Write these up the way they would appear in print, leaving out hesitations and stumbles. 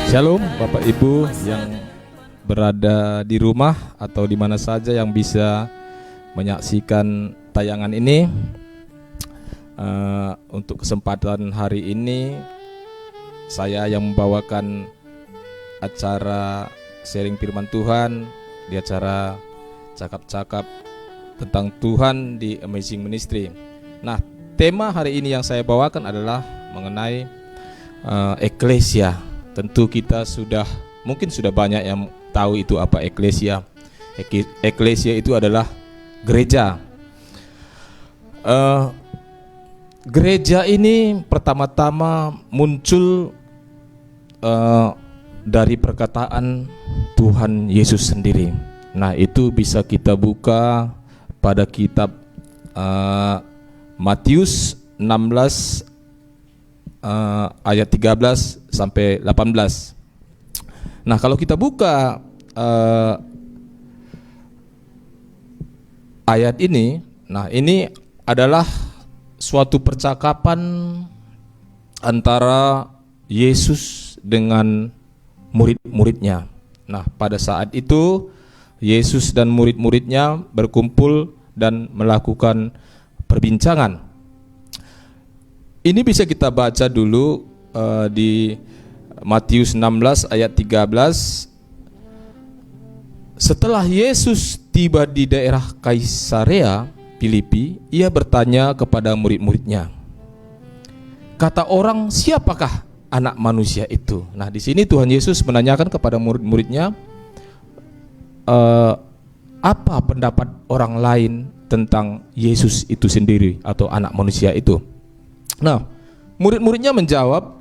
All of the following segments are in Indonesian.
Shalom Bapak Ibu yang berada di rumah atau di mana saja yang bisa menyaksikan tayangan ini. Untuk kesempatan hari ini saya yang membawakan acara sharing firman Tuhan di acara cakap-cakap tentang Tuhan di Amazing Ministry. Nah, tema hari ini yang saya bawakan adalah mengenai eklesia. Tentu kita mungkin sudah banyak yang tahu itu apa eklesia. Eklesia itu adalah gereja. Gereja ini pertama-tama muncul dari perkataan Tuhan Yesus sendiri. Nah, itu bisa kita buka pada kitab Matius 16 ayat 13 sampai 18. Nah, kalau kita buka ayat ini, nah ini adalah suatu percakapan antara Yesus dengan murid-muridnya. Nah, pada saat itu Yesus dan murid-muridnya berkumpul dan melakukan perbincangan. Ini bisa kita baca dulu di Matius 16 ayat 13. Setelah Yesus tiba di daerah Kaisarea Filipi, ia bertanya kepada murid-muridnya, kata orang, siapakah anak manusia itu? Nah, di sini Tuhan Yesus menanyakan kepada murid-muridnya, apa pendapat orang lain tentang Yesus itu sendiri atau anak manusia itu? Nah, murid-muridnya menjawab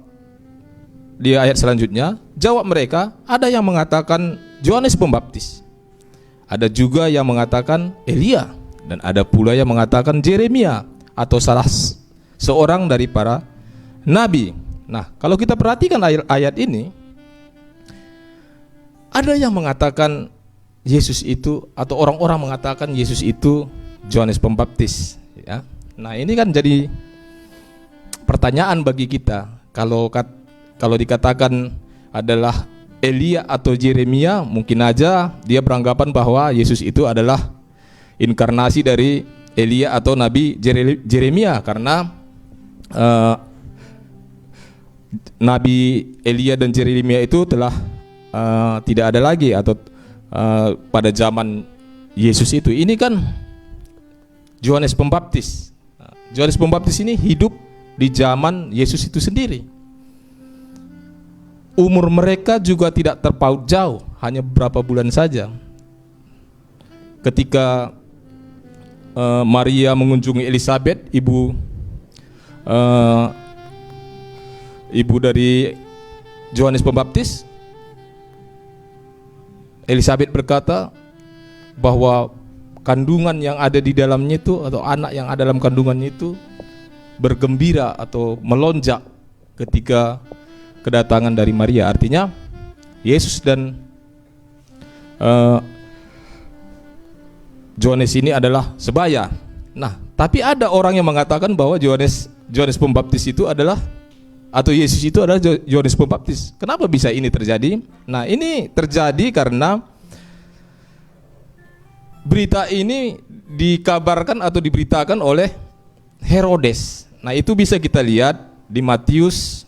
di ayat selanjutnya, jawab mereka, ada yang mengatakan Yohanes Pembaptis, ada juga yang mengatakan Elia, dan ada pula yang mengatakan Yeremia atau salah seorang dari para nabi. Nah, kalau kita perhatikan ayat ini, ada yang mengatakan Yesus itu, atau orang-orang mengatakan Yesus itu Yohanes Pembaptis, ya. Nah, ini kan jadi pertanyaan bagi kita. Kalau dikatakan adalah Elia atau Yeremia, mungkin aja dia beranggapan bahwa Yesus itu adalah inkarnasi dari Elia atau Nabi Yeremia, karena Nabi Elia dan Yeremia itu telah tidak ada lagi atau pada zaman Yesus itu. Ini kan Yohanes Pembaptis. Yohanes Pembaptis ini hidup di zaman Yesus itu sendiri. Umur mereka juga tidak terpaut jauh, hanya beberapa bulan saja. Ketika Maria mengunjungi Elizabeth, ibu dari Yohanes Pembaptis, Elizabeth berkata bahwa kandungan yang ada di dalamnya itu, atau anak yang ada dalam kandungannya itu bergembira atau melonjak ketika kedatangan dari Maria. Artinya Yesus dan Yohanes ini adalah sebaya. Nah, tapi ada orang yang mengatakan bahwa Yohanes Pembaptis itu adalah, atau Yesus itu adalah Yohanes Pembaptis. Kenapa bisa ini terjadi? Nah, ini terjadi karena berita ini dikabarkan atau diberitakan oleh Herodes. Nah, itu bisa kita lihat di Matius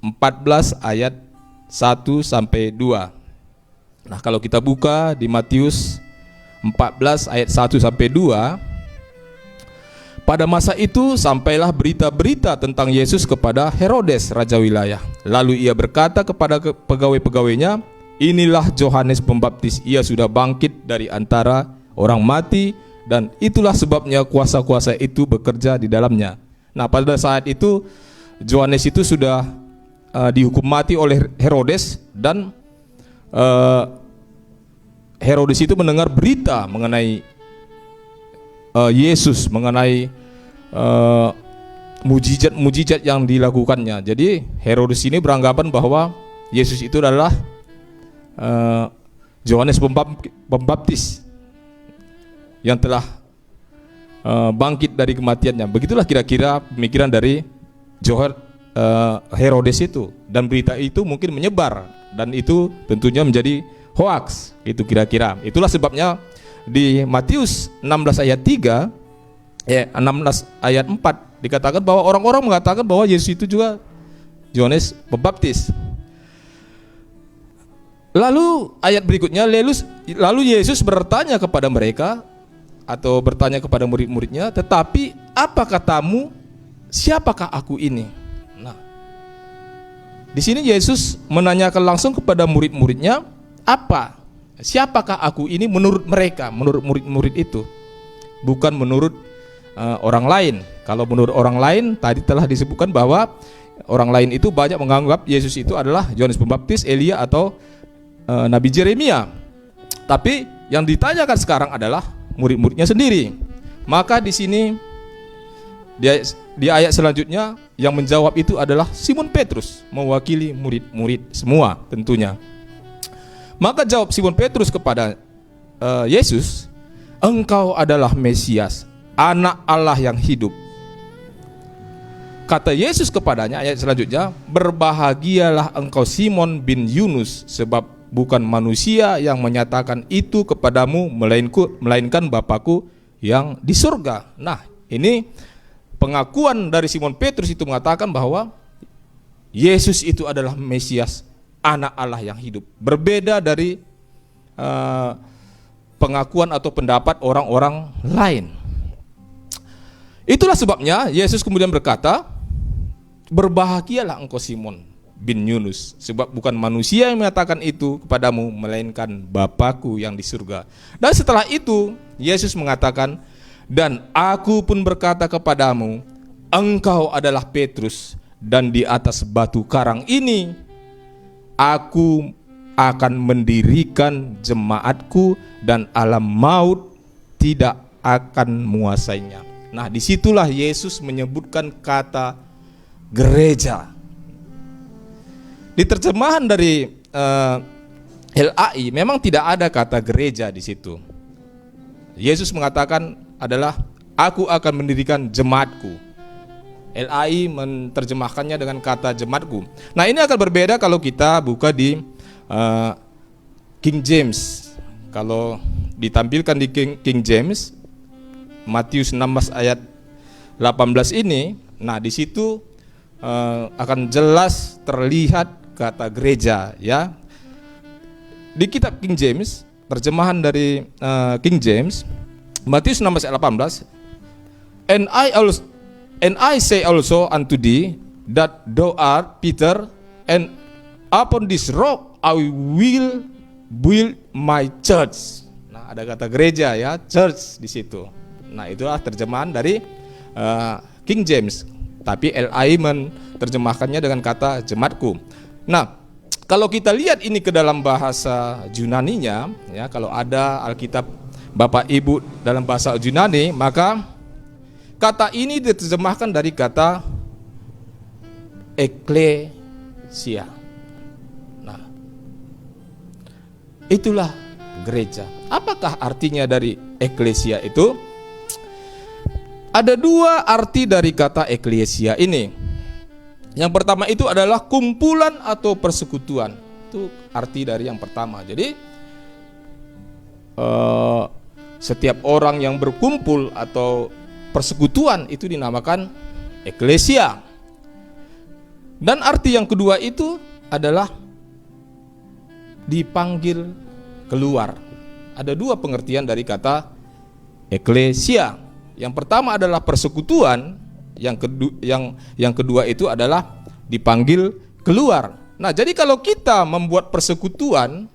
14 ayat 1 sampai 2. Nah, kalau kita buka di Matius 14 ayat 1 sampai 2, pada masa itu sampailah berita-berita tentang Yesus kepada Herodes, raja wilayah. Lalu ia berkata kepada pegawai-pegawainya, inilah Yohanes Pembaptis, ia sudah bangkit dari antara orang mati, dan itulah sebabnya kuasa-kuasa itu bekerja di dalamnya. Nah, pada saat itu Yohanes itu sudah dihukum mati oleh Herodes, dan Herodes itu mendengar berita mengenai Yesus, mengenai mujizat-mujizat yang dilakukannya. Jadi Herodes ini beranggapan bahwa Yesus itu adalah Yohanes Pembaptis yang telah bangkit dari kematiannya. Begitulah kira-kira pemikiran dari Herodes itu, dan berita itu mungkin menyebar dan itu tentunya menjadi hoaks. Itu kira-kira. Itulah sebabnya di Matius 16 ayat 3 16 ayat 4 dikatakan bahwa orang-orang mengatakan bahwa Yesus itu juga Yohanes Pembaptis. Lalu ayat berikutnya, lalu Yesus bertanya kepada mereka atau bertanya kepada murid-muridnya, tetapi apa katamu, siapakah aku ini? Nah, di sini Yesus menanyakan langsung kepada murid-muridnya, siapakah aku ini menurut mereka, menurut murid-murid itu, bukan menurut orang lain. Kalau menurut orang lain tadi telah disebutkan bahwa orang lain itu banyak menganggap Yesus itu adalah Yohanes Pembaptis, Elia atau Nabi Yeremia. Tapi yang ditanyakan sekarang adalah murid-muridnya sendiri. Maka di sini di ayat selanjutnya yang menjawab itu adalah Simon Petrus, mewakili murid-murid semua tentunya. Maka jawab Simon Petrus kepada Yesus, "Engkau adalah Mesias, Anak Allah yang hidup." Kata Yesus kepadanya, ayat selanjutnya, "Berbahagialah engkau Simon bin Yunus, sebab bukan manusia yang menyatakan itu kepadamu, melainkan Bapa-Ku yang di surga." Nah, ini pengakuan dari Simon Petrus itu mengatakan bahwa Yesus itu adalah Mesias, Anak Allah yang hidup. Berbeda dari pengakuan atau pendapat orang-orang lain. Itulah sebabnya Yesus kemudian berkata, "Berbahagialah engkau Simon bin Yunus, sebab bukan manusia yang menyatakan itu kepadamu, melainkan Bapa-Ku yang di surga." Dan setelah itu Yesus mengatakan, "Dan aku pun berkata kepadamu, engkau adalah Petrus, dan di atas batu karang ini aku akan mendirikan jemaatku, dan alam maut tidak akan menguasainya." Nah, disitulah Yesus menyebutkan kata gereja. Di terjemahan dari LAI memang tidak ada kata gereja di situ. Yesus mengatakan adalah aku akan mendirikan jemaatku. LAI menerjemahkannya dengan kata jemaatku. Nah, ini akan berbeda kalau kita buka di King James. Kalau ditampilkan di King James Matius 16 ayat 18 ini, nah di situ akan jelas terlihat kata gereja, ya. Di kitab King James, terjemahan dari King James, Matius 16 ayat 18, and I say also unto thee that thou art Peter, and upon this rock I will build my church. Nah, ada kata gereja, ya, church di situ. Nah, itulah terjemahan dari King James. Tapi LAI menerjemahkannya dengan kata jemaatku. Nah, kalau kita lihat ini ke dalam bahasa Yunaninya, ya, kalau ada Alkitab Bapak Ibu dalam bahasa Yunani, maka kata ini diterjemahkan dari kata eklesia. Nah, itulah gereja. Apakah artinya dari eklesia itu? Ada dua arti dari kata eklesia ini. Yang pertama itu adalah kumpulan atau persekutuan. Itu arti dari yang pertama. Jadi setiap orang yang berkumpul atau persekutuan itu dinamakan eklesia. Dan arti yang kedua itu adalah dipanggil keluar. Ada dua pengertian dari kata eklesia. Yang pertama adalah persekutuan, yang kedua itu adalah dipanggil keluar. Nah, jadi kalau kita membuat persekutuan,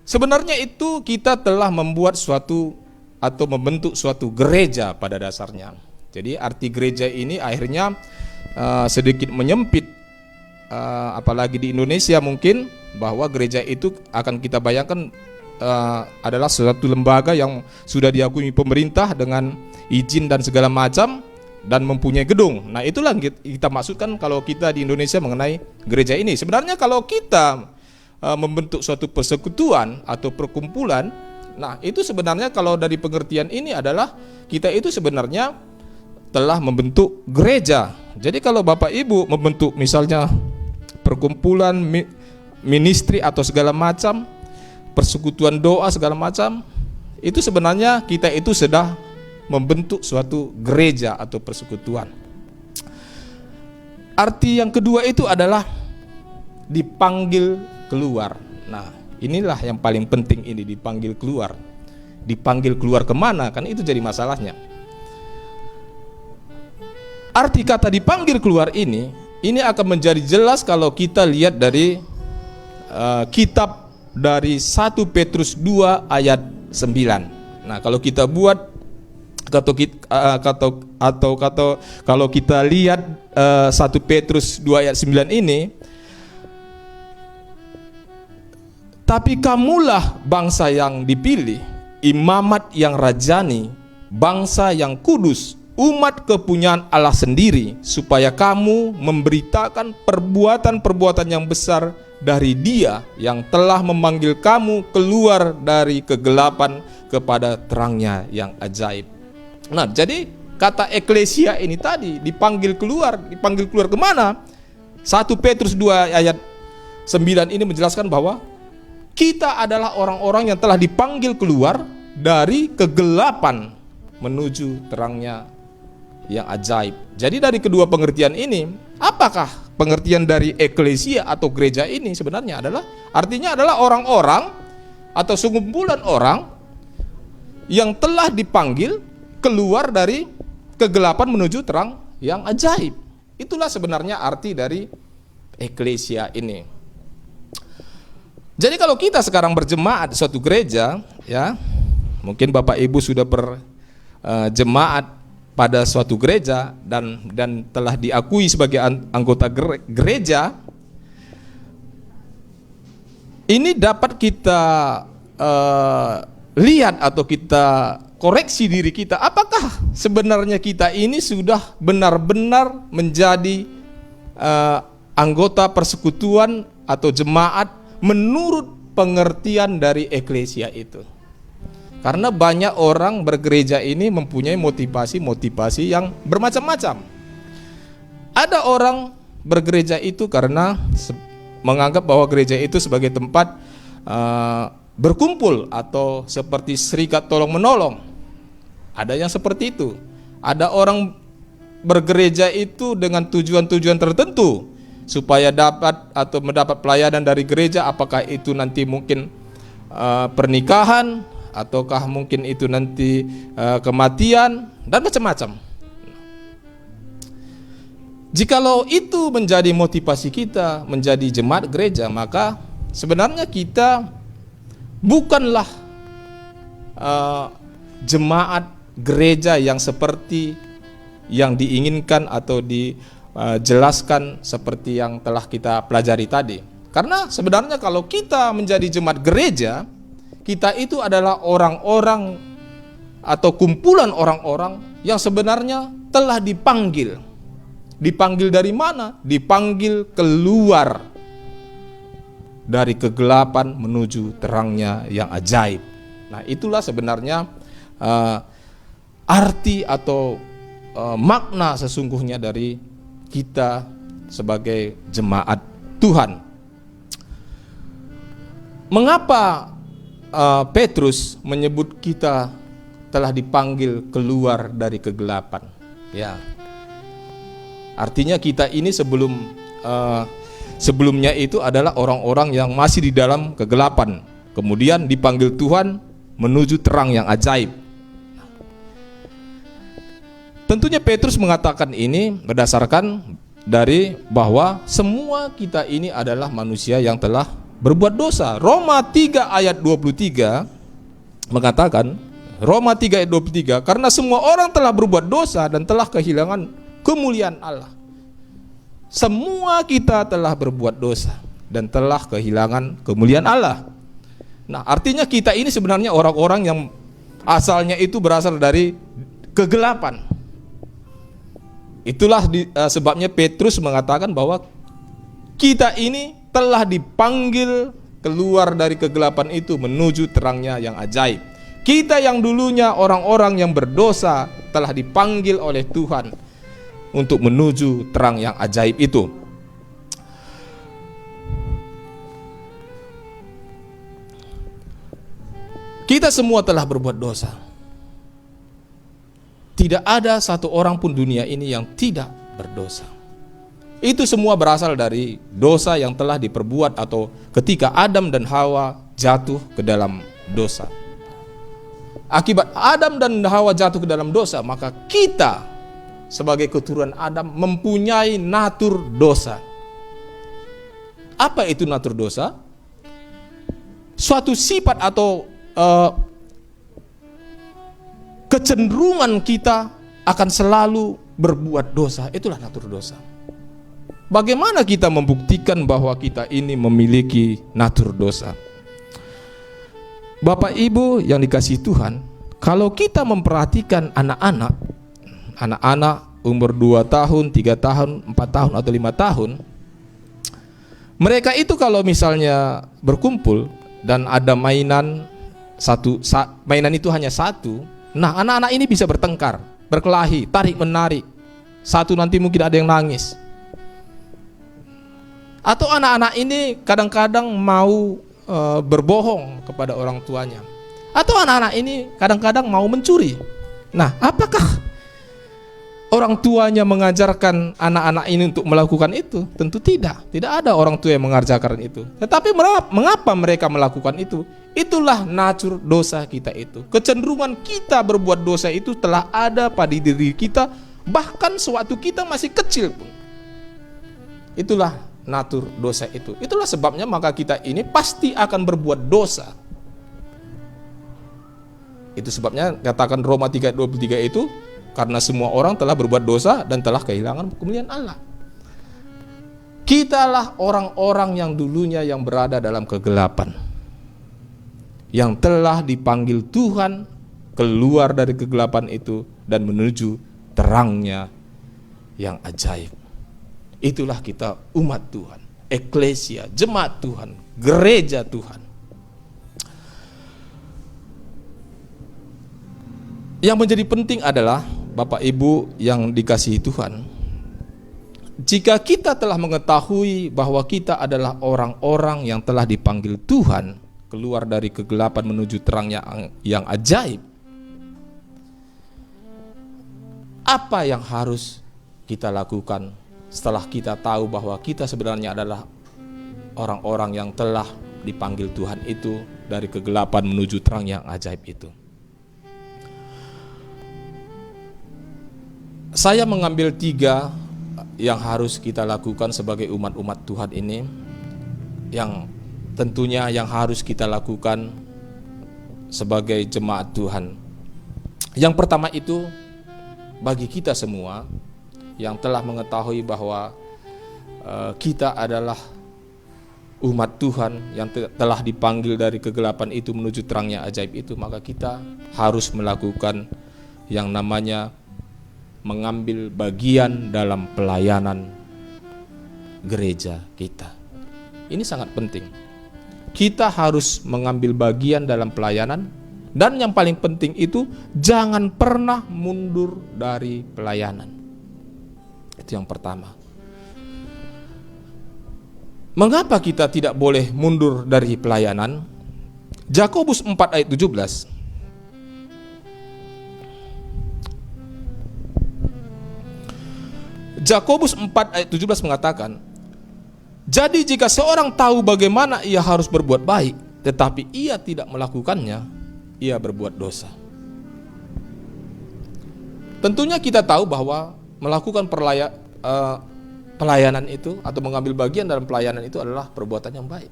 sebenarnya itu kita telah membuat suatu atau membentuk suatu gereja pada dasarnya. Jadi arti gereja ini akhirnya sedikit menyempit, apalagi di Indonesia mungkin, bahwa gereja itu akan kita bayangkan adalah suatu lembaga yang sudah diakui pemerintah dengan izin dan segala macam dan mempunyai gedung. Nah, itulah kita maksudkan kalau kita di Indonesia mengenai gereja ini. Sebenarnya kalau kita membentuk suatu persekutuan atau perkumpulan, nah itu sebenarnya kalau dari pengertian ini adalah kita itu sebenarnya telah membentuk gereja. Jadi kalau Bapak Ibu membentuk misalnya perkumpulan ministry atau segala macam, persekutuan doa segala macam, itu sebenarnya kita itu sudah membentuk suatu gereja atau persekutuan. Arti yang kedua itu adalah dipanggil keluar. Nah, inilah yang paling penting, ini dipanggil keluar. Dipanggil keluar kemana? Kan itu jadi masalahnya. Arti kata dipanggil keluar ini akan menjadi jelas kalau kita lihat dari kitab dari 1 Petrus 2 ayat 9. Nah, kalau kita buat kalau kita lihat 1 Petrus 2 ayat 9 ini, tapi kamulah bangsa yang dipilih, imamat yang rajani, bangsa yang kudus, umat kepunyaan Allah sendiri, supaya kamu memberitakan perbuatan-perbuatan yang besar dari Dia yang telah memanggil kamu keluar dari kegelapan kepada terangnya yang ajaib. Nah, jadi kata eklesia ini tadi dipanggil keluar kemana? 1 Petrus 2 ayat 9 ini menjelaskan bahwa kita adalah orang-orang yang telah dipanggil keluar dari kegelapan menuju terangnya yang ajaib. Jadi dari kedua pengertian ini, apakah pengertian dari eklesia atau gereja ini sebenarnya adalah, artinya adalah orang-orang atau sekumpulan orang yang telah dipanggil keluar dari kegelapan menuju terang yang ajaib. Itulah sebenarnya arti dari eklesia ini. Jadi kalau kita sekarang berjemaat di suatu gereja, ya, mungkin Bapak Ibu sudah berjemaat pada suatu gereja dan telah diakui sebagai anggota gereja, ini dapat kita lihat atau kita koreksi diri kita, apakah sebenarnya kita ini sudah benar-benar menjadi anggota persekutuan atau jemaat menurut pengertian dari eklesia itu. Karena banyak orang bergereja ini mempunyai motivasi yang bermacam-macam. Ada orang bergereja itu karena menganggap bahwa gereja itu sebagai tempat berkumpul atau seperti serikat tolong-menolong. Ada yang seperti itu. Ada orang bergereja itu dengan tujuan-tujuan tertentu supaya dapat atau mendapat pelayanan dari gereja, apakah itu nanti mungkin pernikahan, ataukah mungkin itu nanti kematian dan macam-macam. Jikalau itu menjadi motivasi kita menjadi jemaat gereja, maka sebenarnya kita bukanlah jemaat gereja yang seperti yang diinginkan atau dijelaskan seperti yang telah kita pelajari tadi. Karena sebenarnya kalau kita menjadi jemaat gereja, kita itu adalah orang-orang atau kumpulan orang-orang yang sebenarnya telah dipanggil. Dipanggil dari mana? Dipanggil keluar dari kegelapan menuju terangnya yang ajaib. Nah, itulah sebenarnya arti atau makna sesungguhnya dari kita sebagai jemaat Tuhan. Mengapa Petrus menyebut kita telah dipanggil keluar dari kegelapan? Ya, artinya kita ini sebelumnya itu adalah orang-orang yang masih di dalam kegelapan, kemudian dipanggil Tuhan menuju terang yang ajaib. Tentunya Petrus mengatakan ini berdasarkan dari bahwa semua kita ini adalah manusia yang telah berbuat dosa. Roma 3 ayat 23 mengatakan, Roma 3 ayat 23, karena semua orang telah berbuat dosa dan telah kehilangan kemuliaan Allah. Semua kita telah berbuat dosa dan telah kehilangan kemuliaan Allah. Nah, artinya kita ini sebenarnya orang-orang yang asalnya itu berasal dari kegelapan. Itulah sebabnya Petrus mengatakan bahwa kita ini telah dipanggil keluar dari kegelapan itu menuju terangnya yang ajaib. Kita yang dulunya orang-orang yang berdosa telah dipanggil oleh Tuhan untuk menuju terang yang ajaib itu. Kita semua telah berbuat dosa. Tidak ada satu orang pun dunia ini yang tidak berdosa. Itu semua berasal dari dosa yang telah diperbuat atau ketika Adam dan Hawa jatuh ke dalam dosa. Akibat Adam dan Hawa jatuh ke dalam dosa, maka kita sebagai keturunan Adam mempunyai natur dosa. Apa itu natur dosa? Suatu sifat atau kecenderungan kita akan selalu berbuat dosa. Itulah natur dosa. Bagaimana kita membuktikan bahwa kita ini memiliki natur dosa? Bapak Ibu yang dikasihi Tuhan, kalau kita memperhatikan anak-anak umur 2 tahun, 3 tahun, 4 tahun atau 5 tahun, mereka itu kalau misalnya berkumpul dan ada mainan mainan itu hanya satu, nah anak-anak ini bisa bertengkar, berkelahi, tarik menarik. Satu nanti mungkin ada yang nangis. Atau anak-anak ini kadang-kadang mau berbohong kepada orang tuanya. Atau anak-anak ini kadang-kadang mau mencuri. Nah, apakah orang tuanya mengajarkan anak-anak ini untuk melakukan itu? Tentu tidak. Tidak ada orang tua yang mengajarkan itu. Tetapi mengapa mereka melakukan itu? Itulah natur dosa kita itu. Kecenderungan kita berbuat dosa itu telah ada pada diri kita, bahkan sewaktu kita masih kecil pun. Itulah natur dosa itu. Itulah sebabnya maka kita ini pasti akan berbuat dosa. Itu sebabnya katakan Roma 3:23 itu, karena semua orang telah berbuat dosa dan telah kehilangan kemuliaan Allah. Kitalah orang-orang yang dulunya yang berada dalam kegelapan, yang telah dipanggil Tuhan keluar dari kegelapan itu dan menuju terangnya yang ajaib. Itulah kita umat Tuhan, eklesia, jemaat Tuhan, gereja Tuhan. Yang menjadi penting adalah Bapak Ibu yang dikasihi Tuhan, jika kita telah mengetahui bahwa kita adalah orang-orang yang telah dipanggil Tuhan keluar dari kegelapan menuju terang yang ajaib, apa yang harus kita lakukan setelah kita tahu bahwa kita sebenarnya adalah orang-orang yang telah dipanggil Tuhan itu dari kegelapan menuju terang yang ajaib itu? Saya mengambil 3 yang harus kita lakukan sebagai umat-umat Tuhan ini, yang tentunya yang harus kita lakukan sebagai jemaat Tuhan. Yang pertama itu, bagi kita semua yang telah mengetahui bahwa kita adalah umat Tuhan yang telah dipanggil dari kegelapan itu menuju terangnya ajaib itu, maka kita harus melakukan yang namanya mengambil bagian dalam pelayanan gereja kita. Ini sangat penting. Kita harus mengambil bagian dalam pelayanan, dan yang paling penting itu jangan pernah mundur dari pelayanan. Itu yang pertama. Mengapa kita tidak boleh mundur dari pelayanan? Yakobus 4 ayat 17. Yakobus 4 ayat 17 mengatakan, jadi jika seorang tahu bagaimana ia harus berbuat baik, tetapi ia tidak melakukannya, ia berbuat dosa. Tentunya kita tahu bahwa melakukan pelayanan itu atau mengambil bagian dalam pelayanan itu adalah perbuatan yang baik.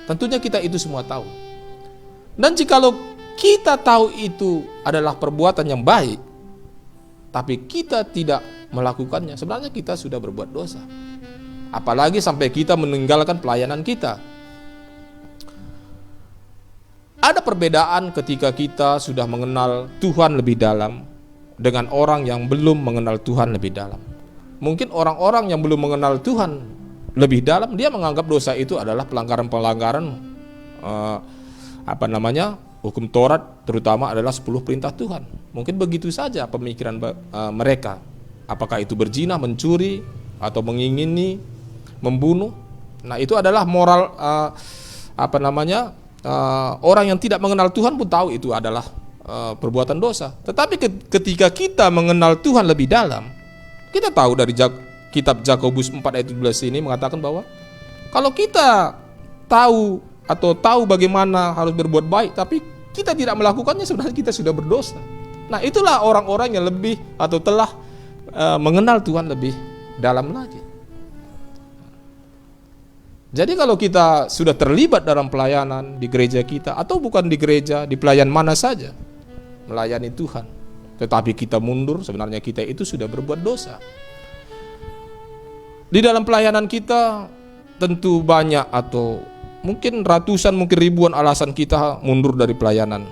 Tentunya kita itu semua tahu. Dan jikalau kita tahu itu adalah perbuatan yang baik, tapi kita tidak melakukannya, sebenarnya kita sudah berbuat dosa. Apalagi sampai kita meninggalkan pelayanan kita. Ada perbedaan ketika kita sudah mengenal Tuhan lebih dalam dengan orang yang belum mengenal Tuhan lebih dalam. Mungkin orang-orang yang belum mengenal Tuhan lebih dalam, dia menganggap dosa itu adalah pelanggaran-pelanggaran hukum Taurat, terutama adalah 10 perintah Tuhan. Mungkin begitu saja pemikiran mereka. Apakah itu berzina, mencuri, atau mengingini, membunuh. Nah, itu adalah moral orang yang tidak mengenal Tuhan pun tahu itu adalah perbuatan dosa. Tetapi ketika kita mengenal Tuhan lebih dalam, kita tahu dari kitab Yakobus 4 ayat 17 ini mengatakan bahwa kalau kita tahu bagaimana harus berbuat baik, tapi kita tidak melakukannya, sebenarnya kita sudah berdosa. Nah, itulah orang-orang yang lebih atau telah mengenal Tuhan lebih dalam lagi. Jadi kalau kita sudah terlibat dalam pelayanan di gereja kita, atau bukan di gereja, di pelayan mana saja, melayani Tuhan, tetapi kita mundur, sebenarnya kita itu sudah berbuat dosa. Di dalam pelayanan kita tentu banyak atau mungkin ratusan, mungkin ribuan alasan kita mundur dari pelayanan.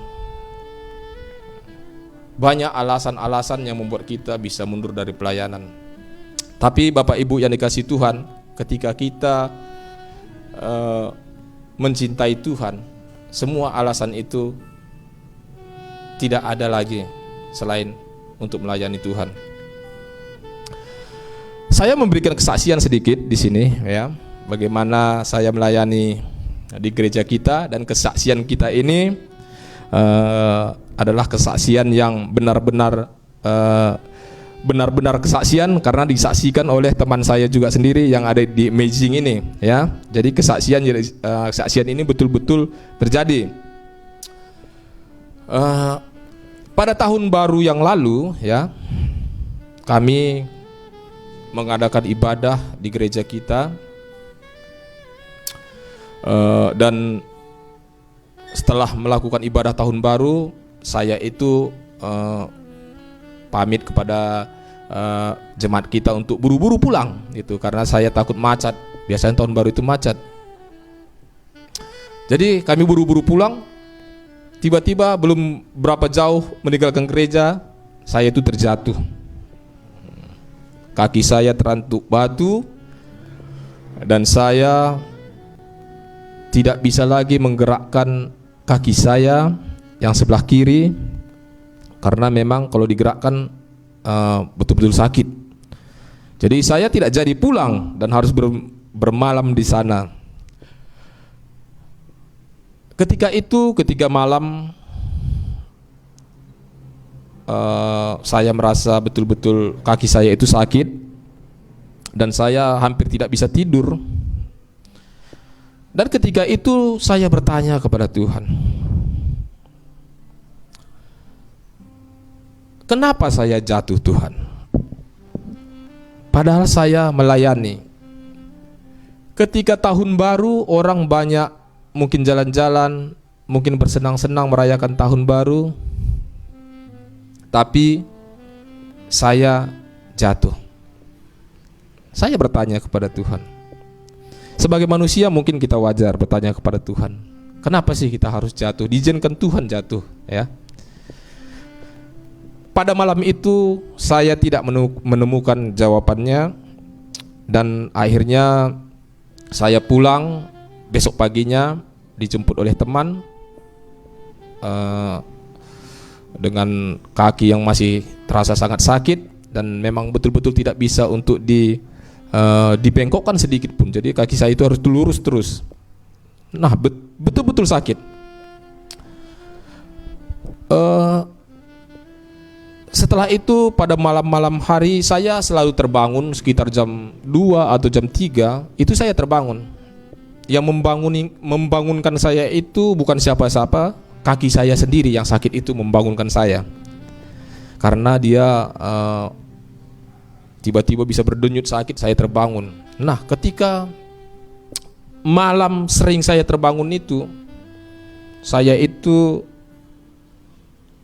Banyak alasan-alasan yang membuat kita bisa mundur dari pelayanan. Tapi Bapak Ibu yang dikasihi Tuhan, ketika kita mencintai Tuhan, semua alasan itu tidak ada lagi selain untuk melayani Tuhan. Saya memberikan kesaksian sedikit di sini, ya, bagaimana saya melayani di gereja kita, dan kesaksian kita ini adalah kesaksian yang benar-benar kesaksian karena disaksikan oleh teman saya juga sendiri yang ada di Amazing ini, ya. Jadi kesaksian ini betul-betul terjadi. Pada tahun baru yang lalu, ya, kami mengadakan ibadah di gereja kita, dan setelah melakukan ibadah tahun baru, saya itu pamit kepada jemaat kita untuk buru-buru pulang gitu, karena saya takut macet. Biasanya tahun baru itu macet. Jadi kami buru-buru pulang. Tiba-tiba belum berapa jauh meninggalkan gereja, saya itu terjatuh. Kaki saya terantuk batu dan saya tidak bisa lagi menggerakkan kaki saya yang sebelah kiri, karena memang kalau digerakkan betul-betul sakit. Jadi saya tidak jadi pulang dan harus bermalam di sana. Ketika malam, saya merasa betul-betul kaki saya itu sakit dan saya hampir tidak bisa tidur. Dan ketika itu saya bertanya kepada Tuhan, kenapa saya jatuh, Tuhan? Padahal saya melayani. Ketika tahun baru, orang banyak mungkin jalan-jalan, mungkin bersenang-senang merayakan tahun baru, tapi saya jatuh. Saya bertanya kepada Tuhan. Sebagai manusia mungkin kita wajar bertanya kepada Tuhan, kenapa sih kita harus jatuh? Diizinkan Tuhan jatuh, ya. Pada malam itu saya tidak menemukan jawabannya, dan akhirnya saya pulang. Besok paginya dijemput oleh teman dengan kaki yang masih terasa sangat sakit dan memang betul-betul tidak bisa untuk dibengkokkan sedikit pun. Jadi kaki saya itu harus lurus terus. Nah, betul-betul sakit. Setelah itu pada malam-malam hari saya selalu terbangun sekitar jam 2 atau jam 3, itu saya terbangun. Yang membangunkan saya itu bukan siapa-siapa, kaki saya sendiri yang sakit itu membangunkan saya. Karena dia tiba-tiba bisa berdenyut sakit, saya terbangun. Nah, ketika malam sering saya terbangun itu, saya itu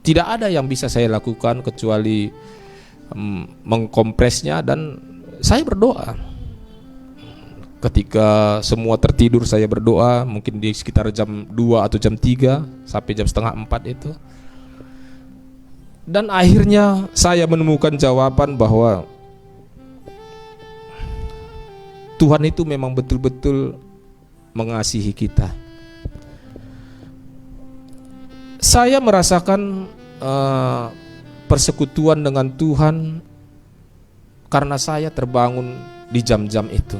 tidak ada yang bisa saya lakukan kecuali mengkompresnya, dan saya berdoa. Ketika semua tertidur saya berdoa, mungkin di sekitar jam 2 atau jam 3 sampai jam setengah 4 itu. Dan akhirnya saya menemukan jawaban bahwa Tuhan itu memang betul-betul mengasihi kita. Saya merasakan persekutuan dengan Tuhan karena saya terbangun di jam-jam itu.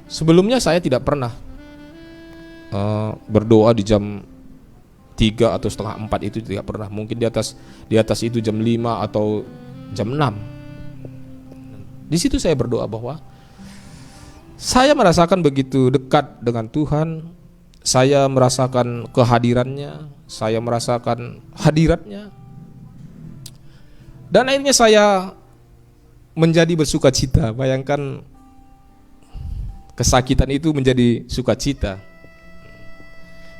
Sebelumnya saya tidak pernah berdoa di jam 3 atau setengah 4 itu tidak pernah. Mungkin di atas itu jam 5 atau jam 6. Di situ saya berdoa bahwa saya merasakan begitu dekat dengan Tuhan, saya merasakan kehadirannya, saya merasakan hadiratnya. Dan akhirnya saya menjadi bersukacita. Bayangkan kesakitan itu menjadi sukacita.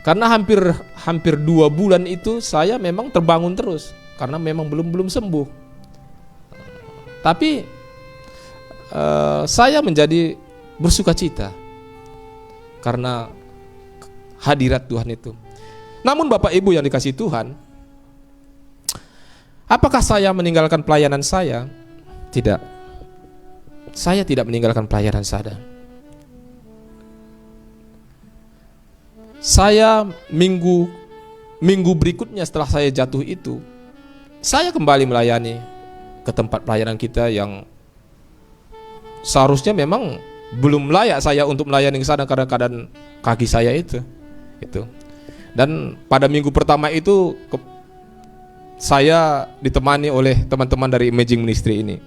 Karena hampir 2 bulan itu saya memang terbangun terus karena memang belum sembuh. Tapi saya menjadi bersukacita karena hadirat Tuhan itu. Namun Bapak Ibu yang dikasihi Tuhan, apakah saya meninggalkan pelayanan saya? Tidak. Saya tidak meninggalkan pelayanan saya. Saya minggu berikutnya setelah saya jatuh itu, saya kembali melayani ke tempat pelayanan kita yang seharusnya memang belum layak saya untuk melayani ke sana karena keadaan kaki saya itu. Dan pada minggu pertama itu saya ditemani oleh teman-teman dari Imaging Ministry ini.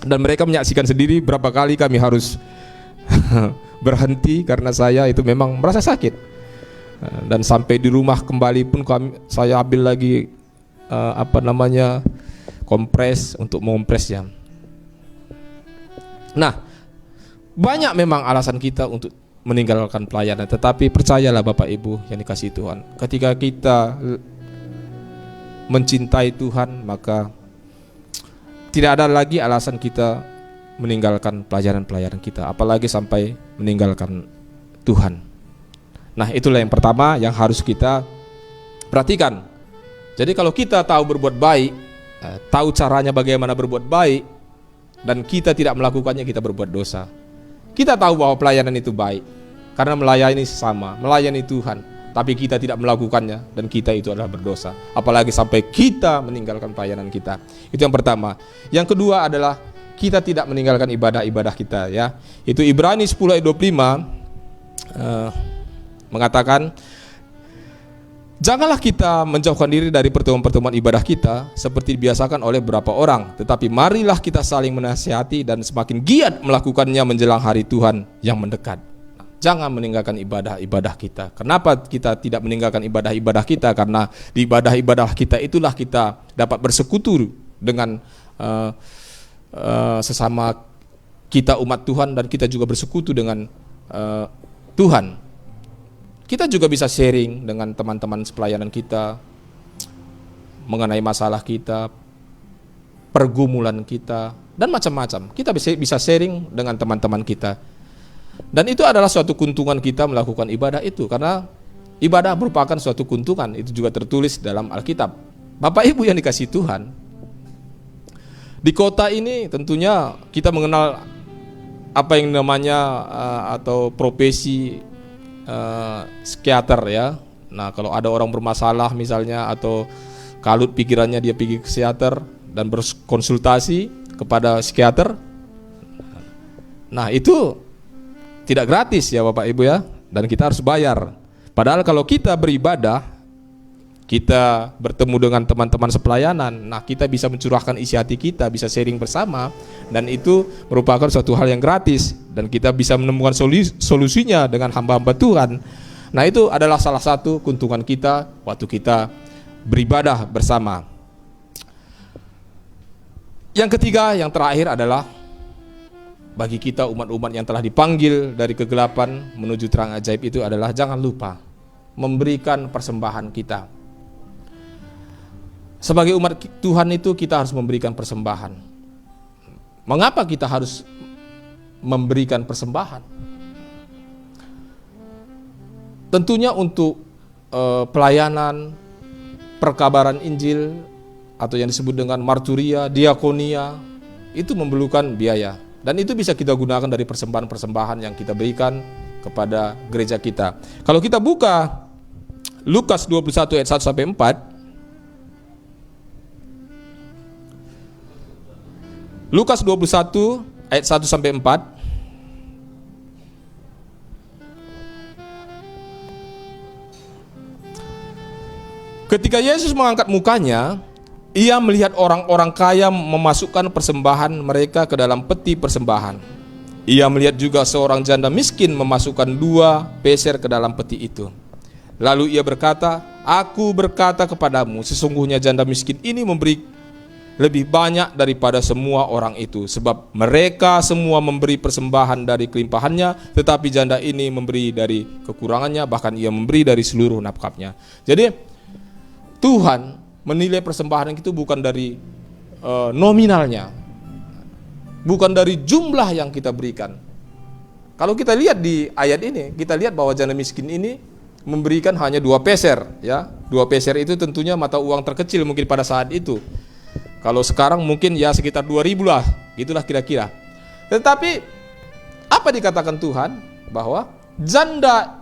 Dan mereka menyaksikan sendiri berapa kali kami harus berhenti karena saya itu memang merasa sakit. Dan sampai di rumah kembali pun saya ambil lagi kompres untuk mengompresnya. Nah, banyak memang alasan kita untuk meninggalkan pelayanan, tetapi percayalah Bapak Ibu yang dikasihi Tuhan, ketika kita mencintai Tuhan, maka tidak ada lagi alasan kita meninggalkan pelayanan kita, apalagi sampai meninggalkan Tuhan. Nah, itulah yang pertama yang harus kita perhatikan. Jadi kalau kita tahu berbuat baik, tahu caranya bagaimana berbuat baik, dan kita tidak melakukannya, kita berbuat dosa. Kita tahu bahwa pelayanan itu baik karena melayani sesama, melayani Tuhan, tapi kita tidak melakukannya dan kita itu adalah berdosa. Apalagi sampai kita meninggalkan pelayanan kita. Itu yang pertama. Yang kedua adalah kita tidak meninggalkan ibadah-ibadah kita, ya. Itu Ibrani 10 ayat 25 mengatakan, janganlah kita menjauhkan diri dari pertemuan-pertemuan ibadah kita seperti dibiasakan oleh beberapa orang, tetapi marilah kita saling menasihati dan semakin giat melakukannya menjelang hari Tuhan yang mendekat. Jangan meninggalkan ibadah-ibadah kita. Kenapa kita tidak meninggalkan ibadah-ibadah kita? Karena di ibadah-ibadah kita itulah kita dapat bersekutu dengan sesama kita umat Tuhan, dan kita juga bersekutu dengan Tuhan. Kita juga bisa sharing dengan teman-teman sepelayanan kita mengenai masalah kita, pergumulan kita, dan macam-macam. Kita bisa sharing dengan teman-teman kita. Dan itu adalah suatu keuntungan kita melakukan ibadah itu, karena ibadah merupakan suatu keuntungan. Itu juga tertulis dalam Alkitab. Bapak Ibu yang dikasihi Tuhan, di kota ini tentunya kita mengenal apa yang namanya atau profesi psikiater, ya. Nah, kalau ada orang bermasalah misalnya atau kalut pikirannya, dia pergi ke psikiater dan berkonsultasi kepada psikiater. Nah, itu tidak gratis ya Bapak Ibu, ya, dan kita harus bayar. Padahal kalau kita beribadah, kita bertemu dengan teman-teman sepelayanan, nah kita bisa mencurahkan isi hati kita, bisa sharing bersama, dan itu merupakan suatu hal yang gratis, dan kita bisa menemukan solusinya dengan hamba-hamba Tuhan. Nah, itu adalah salah satu keuntungan kita waktu kita beribadah bersama. Yang ketiga, yang terakhir adalah bagi kita umat-umat yang telah dipanggil dari kegelapan menuju terang ajaib itu adalah jangan lupa memberikan persembahan kita. Sebagai umat Tuhan itu kita harus memberikan persembahan. Mengapa kita harus memberikan persembahan? Tentunya untuk pelayanan, perkabaran Injil, atau yang disebut dengan marturia, diakonia, itu memerlukan biaya. Dan itu bisa kita gunakan dari persembahan-persembahan yang kita berikan kepada gereja kita. Kalau kita buka Lukas 21 ayat 1 sampai 4, Lukas 21 ayat 1 sampai 4. Ketika Yesus mengangkat mukanya, ia melihat orang-orang kaya memasukkan persembahan mereka ke dalam peti persembahan. Ia melihat juga seorang janda miskin memasukkan 2 peser ke dalam peti itu. Lalu ia berkata, "Aku berkata kepadamu, sesungguhnya janda miskin ini memberi lebih banyak daripada semua orang itu, sebab mereka semua memberi persembahan dari kelimpahannya, tetapi janda ini memberi dari kekurangannya, bahkan ia memberi dari seluruh nafkahnya." Jadi Tuhan menilai persembahan itu bukan dari nominalnya, bukan dari jumlah yang kita berikan. Kalau kita lihat di ayat ini, kita lihat bahwa janda miskin ini memberikan hanya 2 peser, ya. 2 peser itu tentunya mata uang terkecil mungkin pada saat itu. Kalau sekarang mungkin ya sekitar 2.000 lah, gitulah kira-kira. Tetapi apa dikatakan Tuhan? Bahwa janda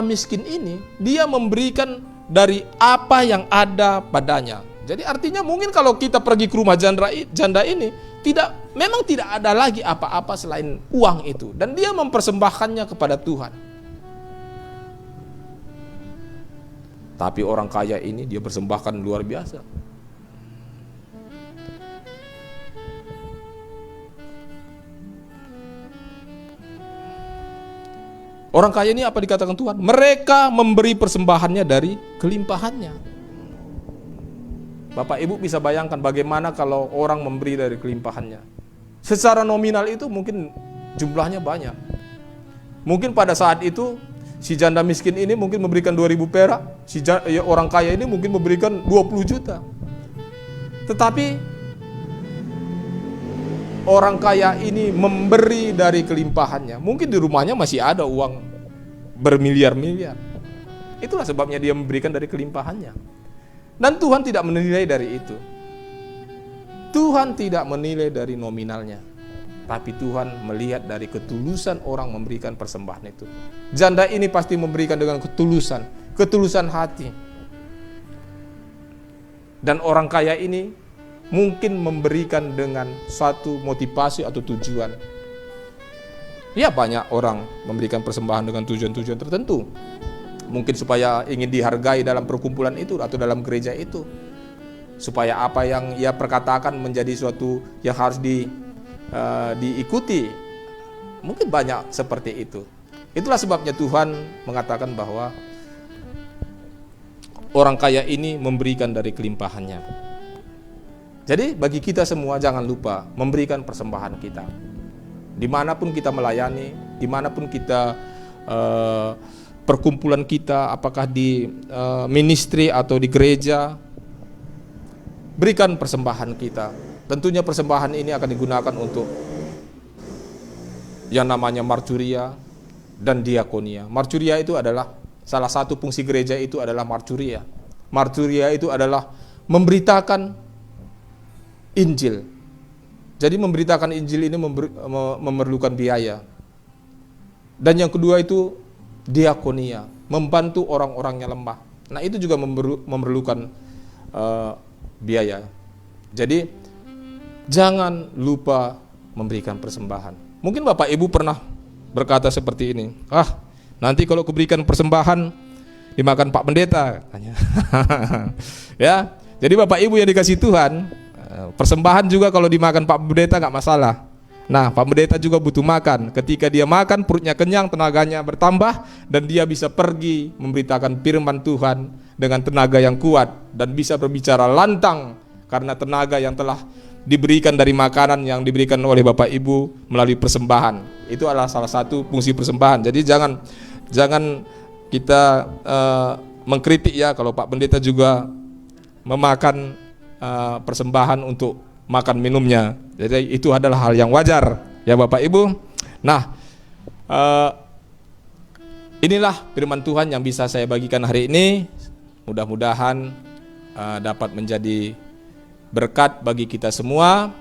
miskin ini dia memberikan dari apa yang ada padanya. Jadi artinya mungkin kalau kita pergi ke rumah janda ini, memang tidak ada lagi apa-apa selain uang itu, dan dia mempersembahkannya kepada Tuhan. Tapi orang kaya ini dia persembahkan luar biasa. Orang kaya ini apa dikatakan Tuhan? Mereka memberi persembahannya dari kelimpahannya. Bapak Ibu bisa bayangkan bagaimana kalau orang memberi dari kelimpahannya. Secara nominal itu mungkin jumlahnya banyak. Mungkin pada saat itu si janda miskin ini mungkin memberikan 2.000 perak, orang kaya ini mungkin memberikan 20 juta. Tetapi orang kaya ini memberi dari kelimpahannya. Mungkin di rumahnya masih ada uang bermiliar-miliar. Itulah sebabnya dia memberikan dari kelimpahannya. Dan Tuhan tidak menilai dari itu. Tuhan tidak menilai dari nominalnya, tapi Tuhan melihat dari ketulusan orang memberikan persembahan itu. Janda ini pasti memberikan dengan ketulusan hati. Dan orang kaya ini mungkin memberikan dengan suatu motivasi atau tujuan. Ya, banyak orang memberikan persembahan dengan tujuan-tujuan tertentu. Mungkin supaya ingin dihargai dalam perkumpulan itu atau dalam gereja itu. Supaya apa yang ia perkatakan menjadi suatu yang harus diikuti. Mungkin banyak seperti itu. Itulah sebabnya Tuhan mengatakan bahwa orang kaya ini memberikan dari kelimpahannya. Jadi bagi kita semua jangan lupa memberikan persembahan kita. Dimanapun kita melayani, dimanapun kita perkumpulan kita, apakah di ministry atau di gereja, berikan persembahan kita. Tentunya persembahan ini akan digunakan untuk yang namanya marturia dan diakonia. Marturia itu adalah salah satu fungsi gereja, itu adalah marturia. Marturia itu adalah memberitakan Injil. Jadi memberitakan Injil ini memerlukan biaya. Dan yang kedua itu diakonia, membantu orang-orang yang lemah. Nah, itu juga memerlukan biaya. Jadi jangan lupa memberikan persembahan. Mungkin Bapak Ibu pernah berkata seperti ini, nanti kalau kuberikan persembahan dimakan Pak Pendeta katanya. Ya, jadi Bapak Ibu yang dikasih Tuhan, persembahan juga kalau dimakan Pak Pendeta nggak masalah. Nah, Pak Pendeta juga butuh makan. Ketika dia makan, perutnya kenyang, tenaganya bertambah, dan dia bisa pergi memberitakan firman Tuhan dengan tenaga yang kuat, dan bisa berbicara lantang karena tenaga yang telah diberikan dari makanan yang diberikan oleh Bapak Ibu melalui persembahan. Itu adalah salah satu fungsi persembahan. Jadi jangan kita mengkritik ya kalau Pak Pendeta juga memakan persembahan untuk makan minumnya. Jadi itu adalah hal yang wajar ya Bapak Ibu. Nah, inilah firman Tuhan yang bisa saya bagikan hari ini. Mudah-mudahan dapat menjadi berkat bagi kita semua.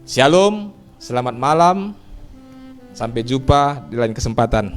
Shalom, selamat malam, sampai jumpa di lain kesempatan.